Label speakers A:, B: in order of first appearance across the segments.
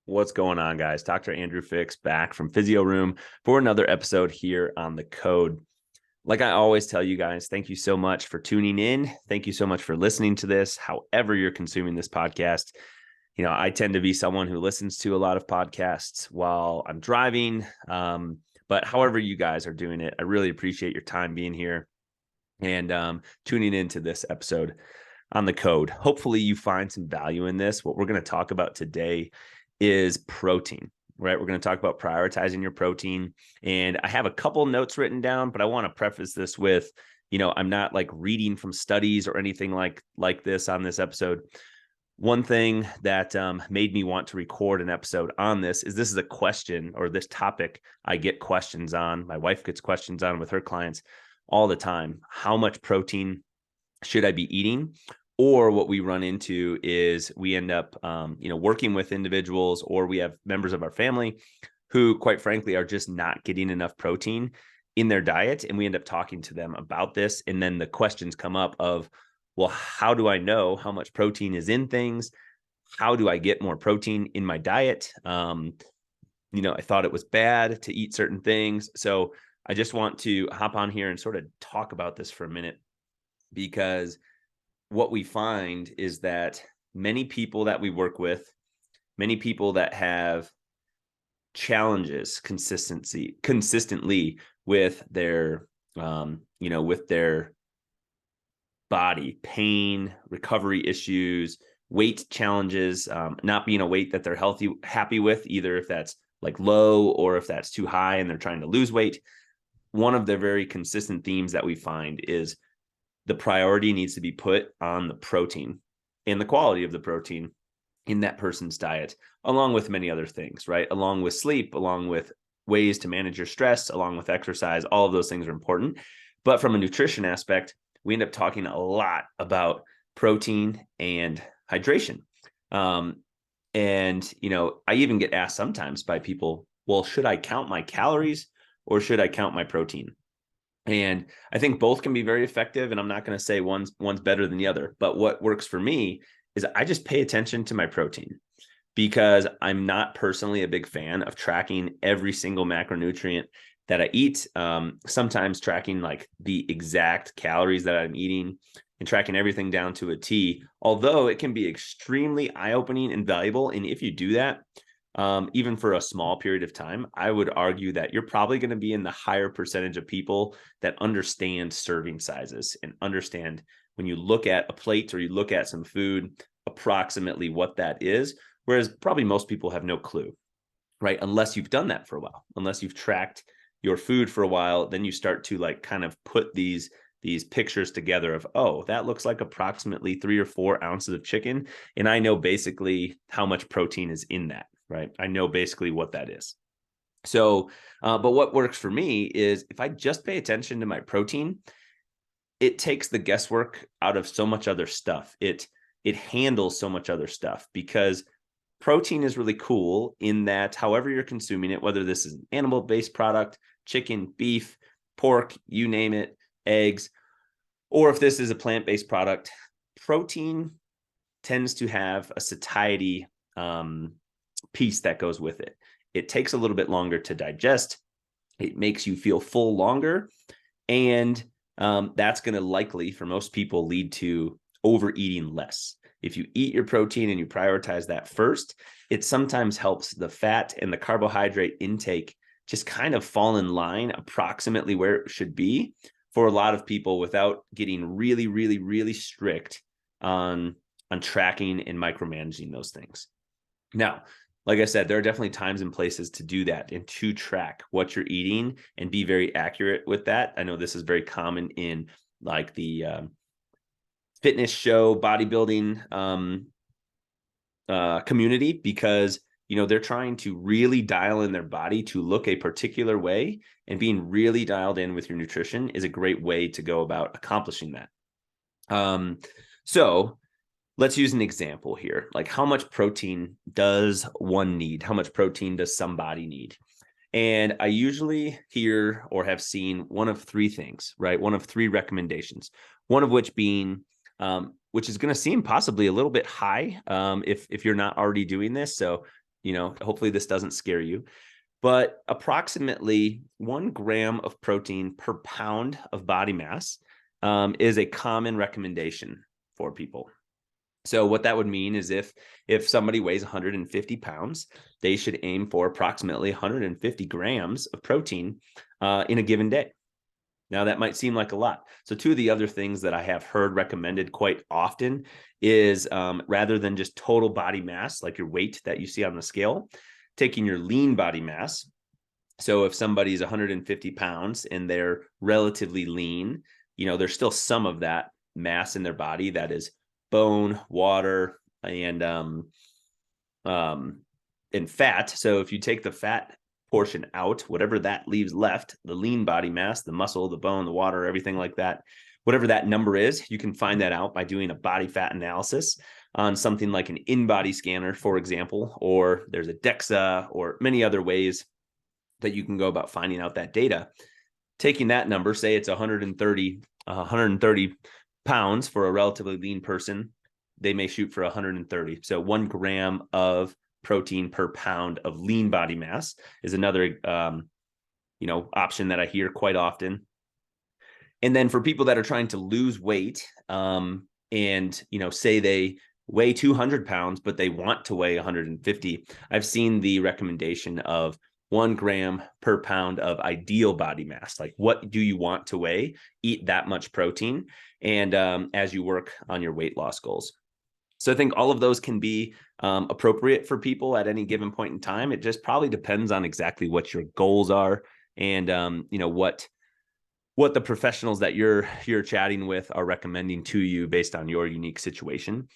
A: What's going on, guys? Dr. Andrew Fix back from Physio Room for another episode here on The Code. Like I always tell you guys, thank you so much for tuning in. Thank you so much for listening to this, however you're consuming this podcast. I tend to be someone who listens to a lot of podcasts while I'm driving. But however you guys are doing it, I really appreciate your time being here and tuning into this episode on The Code. Hopefully you find some value in this. What we're going to talk about today is protein, right? We're going to talk about prioritizing your protein. And I have a couple notes written down, but I want to preface this with, I'm not like reading from studies or anything like this on this episode. One thing that made me want to record an episode on this is a question, or this topic I get questions on. My wife gets questions on with her clients all the time. How much protein should I be eating? Or what we run into is we end up, working with individuals, or we have members of our family who, quite frankly, are just not getting enough protein in their diet. And we end up talking to them about this. And then the questions come up of, well, how do I know how much protein is in things? How do I get more protein in my diet? I thought it was bad to eat certain things. So I just want to hop on here and sort of talk about this for a minute, because what we find is that many people that we work with, many people that have challenges consistently with their, with their body, pain, recovery issues, weight challenges, not being a weight that they're happy with, either if that's like low or if that's too high and they're trying to lose weight. One of the very consistent themes that we find is the priority needs to be put on the protein and the quality of the protein in that person's diet, along with many other things, right? Along with sleep, along with ways to manage your stress, along with exercise. All of those things are important. But from a nutrition aspect, we end up talking a lot about protein and hydration. I even get asked sometimes by people, well, should I count my calories or should I count my protein? And I think both can be very effective. And I'm not going to say one's better than the other. But what works for me is I just pay attention to my protein, because I'm not personally a big fan of tracking every single macronutrient that I eat. Sometimes tracking like the exact calories that I'm eating and tracking everything down to a T, although it can be extremely eye-opening and valuable. And if you do that, even for a small period of time, I would argue that you're probably going to be in the higher percentage of people that understand serving sizes and understand when you look at a plate or you look at some food, approximately what that is. Whereas probably most people have no clue, right? Unless you've done that for a while, unless you've tracked your food for a while, then you start to like kind of put these pictures together of, oh, that looks like approximately 3 or 4 ounces of chicken. And I know basically how much protein is in that, right? I know basically what that is. So, but what works for me is if I just pay attention to my protein, it takes the guesswork out of so much other stuff. It handles so much other stuff, because protein is really cool in that however you're consuming it, whether this is an animal-based product, chicken, beef, pork, you name it, eggs, or if this is a plant-based product, protein tends to have a satiety piece that goes with it. It takes a little bit longer to digest. It makes you feel full longer. And that's going to likely, for most people, lead to overeating less. If you eat your protein and you prioritize that first, it sometimes helps the fat and the carbohydrate intake just kind of fall in line approximately where it should be for a lot of people, without getting really, really, really strict on tracking and micromanaging those things. Now, like I said, there are definitely times and places to do that and to track what you're eating and be very accurate with that. I know this is very common in like the fitness show, bodybuilding community, because they're trying to really dial in their body to look a particular way, and being really dialed in with your nutrition is a great way to go about accomplishing that. So let's use an example here. Like, how much protein does one need? How much protein does somebody need? And I usually hear or have seen one of 3 things, right? One of 3 recommendations, one of which being, which is going to seem possibly a little bit high if you're not already doing this. So hopefully this doesn't scare you, but approximately 1 gram of protein per pound of body mass is a common recommendation for people. So what that would mean is if somebody weighs 150 pounds, they should aim for approximately 150 grams of protein in a given day. Now, that might seem like a lot. So two of the other things that I have heard recommended quite often is rather than just total body mass, like your weight that you see on the scale, taking your lean body mass. So if somebody's 150 pounds and they're relatively lean, there's still some of that mass in their body that is bone, water, and fat. So if you take the fat portion out, whatever that leaves left, the lean body mass, the muscle, the bone, the water, everything like that, whatever that number is, you can find that out by doing a body fat analysis on something like an in-body scanner, for example, or there's a DEXA or many other ways that you can go about finding out that data. Taking that number, say it's 130 pounds for a relatively lean person, they may shoot for 130. So 1 gram of protein per pound of lean body mass is another option that I hear quite often. And then for people that are trying to lose weight, and say they weigh 200 pounds, but they want to weigh 150, I've seen the recommendation of 1 gram per pound of ideal body mass. Like, what do you want to weigh? Eat that much protein, and as you work on your weight loss goals. So I think all of those can be appropriate for people at any given point in time. It just probably depends on exactly what your goals are and what the professionals that you're chatting with are recommending to you based on your unique situation.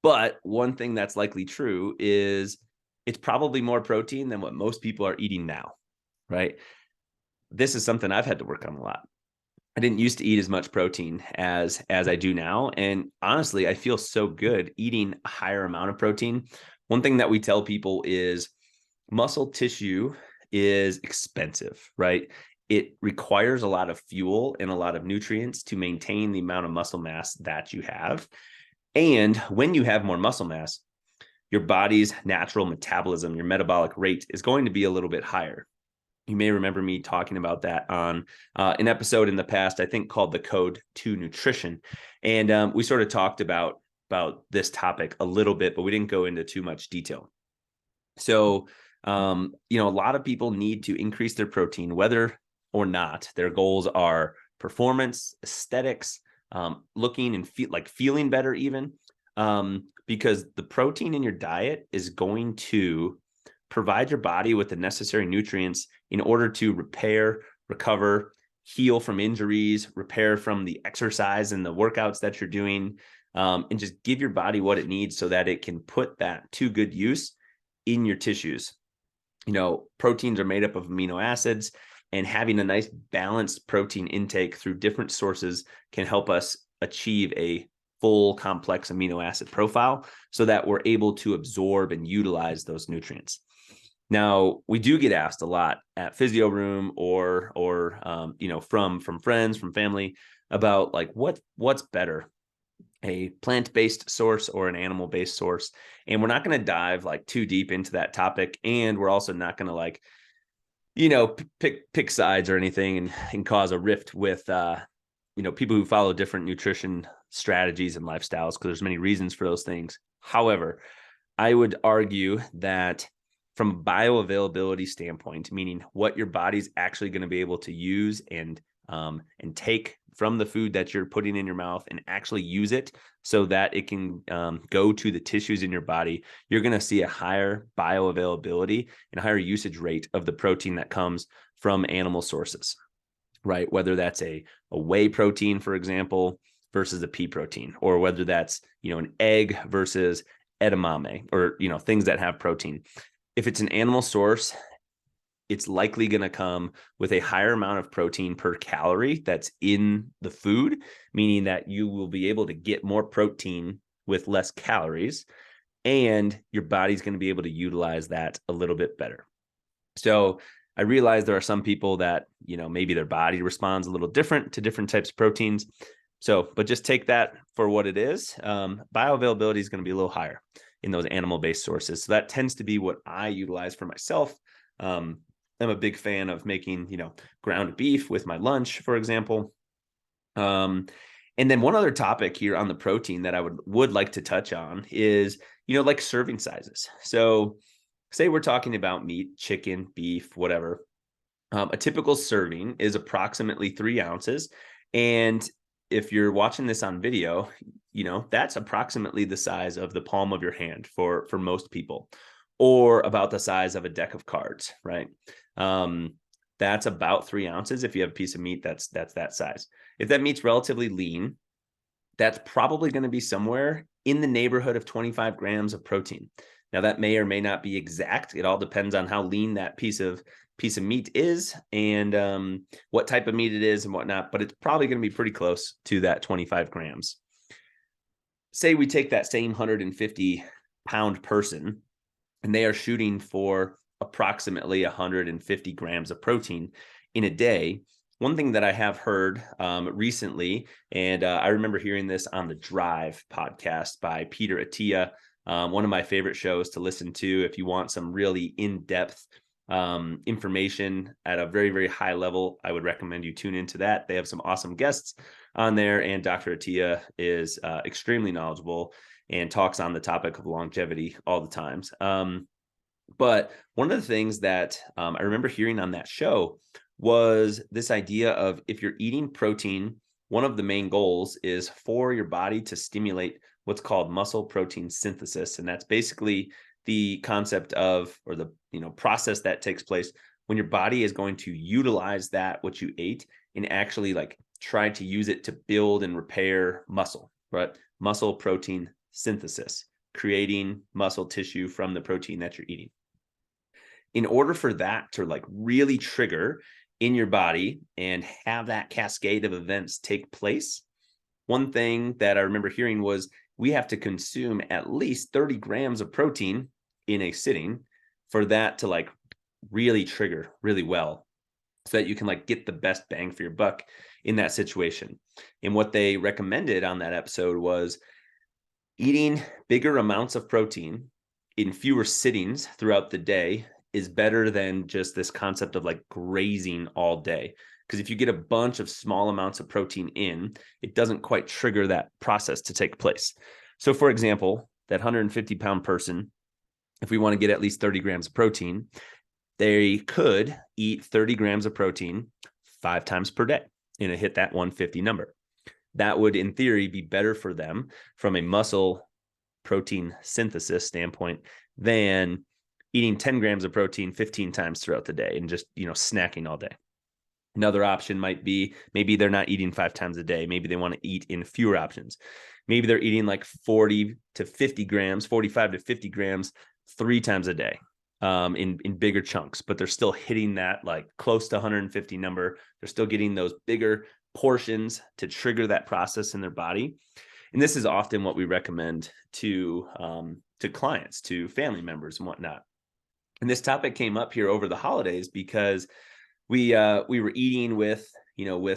A: But one thing that's likely true is it's probably more protein than what most people are eating now, right? This is something I've had to work on a lot. I didn't used to eat as much protein as I do now. And honestly, I feel so good eating a higher amount of protein. One thing that we tell people is muscle tissue is expensive, right? It requires a lot of fuel and a lot of nutrients to maintain the amount of muscle mass that you have. And when you have more muscle mass, your body's natural metabolism, your metabolic rate is going to be a little bit higher. You may remember me talking about that on an episode in the past, I think called The Code to Nutrition. And we sort of talked about this topic a little bit, but we didn't go into too much detail. So, a lot of people need to increase their protein, whether or not their goals are performance, aesthetics, looking and feeling better even, because the protein in your diet is going to provide your body with the necessary nutrients in order to repair, recover, heal from injuries, repair from the exercise and the workouts that you're doing, and just give your body what it needs so that it can put that to good use in your tissues. Proteins are made up of amino acids, and having a nice balanced protein intake through different sources can help us achieve a full complex amino acid profile so that we're able to absorb and utilize those nutrients. Now, we do get asked a lot at Physio Room or from friends, from family about like what's better, a plant-based source or an animal-based source. And we're not going to dive like too deep into that topic. And we're also not going to pick sides or anything and cause a rift with, people who follow different nutrition strategies and lifestyles, because there's many reasons for those things. However, I would argue that from a bioavailability standpoint, meaning what your body's actually going to be able to use and take from the food that you're putting in your mouth and actually use it so that it can go to the tissues in your body, you're going to see a higher bioavailability and a higher usage rate of the protein that comes from animal sources, right? Whether that's a whey protein, for example, versus a pea protein, or whether that's, an egg versus edamame, or, things that have protein. If it's an animal source, it's likely going to come with a higher amount of protein per calorie that's in the food, meaning that you will be able to get more protein with less calories, and your body's going to be able to utilize that a little bit better. So I realize there are some people that, maybe their body responds a little different to different types of proteins. So, but just take that for what it is. Bioavailability is going to be a little higher. in those animal-based sources. So that tends to be what I utilize for myself. I'm a big fan of making, ground beef with my lunch, for example. And then one other topic here on the protein that I would like to touch on is, like serving sizes. So say we're talking about meat, chicken, beef, whatever. A typical serving is approximately 3 ounces. And if you're watching this on video, that's approximately the size of the palm of your hand for most people, or about the size of a deck of cards, right? That's about 3 ounces. If you have a piece of meat, that's that size. If that meat's relatively lean, that's probably going to be somewhere in the neighborhood of 25 grams of protein. Now, that may or may not be exact. It all depends on how lean that piece of meat is and what type of meat it is and whatnot, but it's probably going to be pretty close to that 25 grams. Say we take that same 150-pound person and they are shooting for approximately 150 grams of protein in a day. One thing that I have heard recently, and I remember hearing this on the Drive podcast by Peter Attia, one of my favorite shows to listen to if you want some really in-depth information at a very, very high level. I would recommend you tune into that. They have some awesome guests on there, and Dr. Attia is extremely knowledgeable and talks on the topic of longevity all the times. But one of the things that I remember hearing on that show was this idea of, if you're eating protein, one of the main goals is for your body to stimulate what's called muscle protein synthesis. And that's basically the concept of, or the process that takes place when your body is going to utilize that what you ate and actually like try to use it to build and repair muscle, right? Muscle protein synthesis, creating muscle tissue from the protein that you're eating. In order for that to like really trigger in your body and have that cascade of events take place, one thing that I remember hearing was we have to consume at least 30 grams of protein in a sitting for that to like really trigger really well, so that you can like get the best bang for your buck in that situation. And what they recommended on that episode was eating bigger amounts of protein in fewer sittings throughout the day is better than just this concept of like grazing all day. Because if you get a bunch of small amounts of protein in, it doesn't quite trigger that process to take place. So for example, that 150-pound person, if we want to get at least 30 grams of protein, they could eat 30 grams of protein 5 times per day and hit that 150 number. That would, in theory, be better for them from a muscle protein synthesis standpoint than eating 10 grams of protein 15 times throughout the day and just, snacking all day. Another option might be maybe they're not eating 5 times a day. Maybe they want to eat in fewer options. Maybe they're eating like 40 to 50 grams, 45 to 50 grams 3 times a day in bigger chunks, but they're still hitting that like close to 150 number. They're still getting those bigger portions to trigger that process in their body. And this is often what we recommend to clients, to family members and whatnot. And this topic came up here over the holidays because we were eating with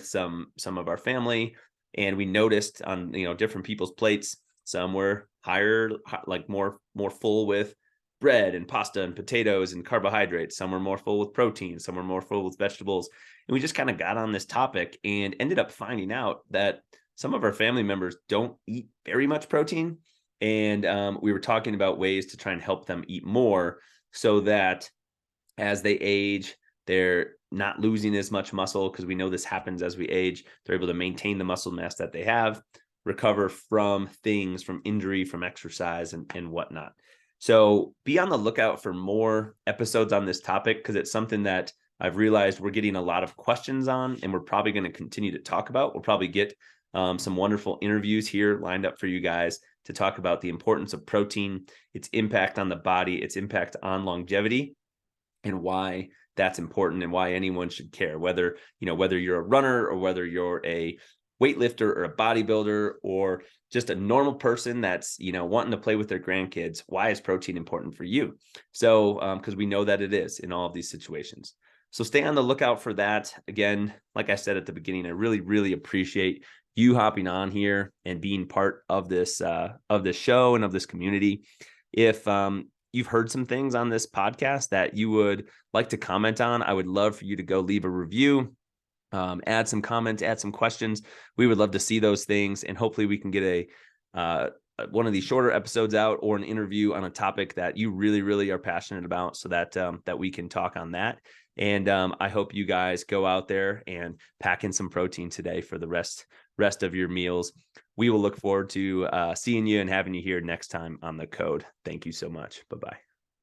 A: some of our family, and we noticed on different people's plates, some were higher, like more full with bread and pasta and potatoes and carbohydrates. Some were more full with protein. Some were more full with vegetables. And we just kind of got on this topic and ended up finding out that some of our family members don't eat very much protein. And we were talking about ways to try and help them eat more so that as they age, they're not losing as much muscle, because we know this happens as we age. They're able to maintain the muscle mass that they have, recover from things, from injury, from exercise and whatnot. So be on the lookout for more episodes on this topic, because it's something that I've realized we're getting a lot of questions on, and we're probably going to continue to talk about. We'll probably get some wonderful interviews here lined up for you guys to talk about the importance of protein, its impact on the body, its impact on longevity, and why that's important and why anyone should care, whether you're a runner or whether you're a weightlifter or a bodybuilder or just a normal person that's, wanting to play with their grandkids. Why is protein important for you? So, because we know that it is in all of these situations. So stay on the lookout for that. Again, like I said at the beginning, I really, really appreciate you hopping on here and being part of this show and of this community. If you've heard some things on this podcast that you would like to comment on, I would love for you to go leave a review, add some comments, add some questions. We would love to see those things, and hopefully we can get one of these shorter episodes out, or an interview on a topic that you really, really are passionate about, so that that we can talk on that. And I hope you guys go out there and pack in some protein today for the rest of your meals. We will look forward to seeing you and having you here next time on The Code. Thank you so much. Bye-bye.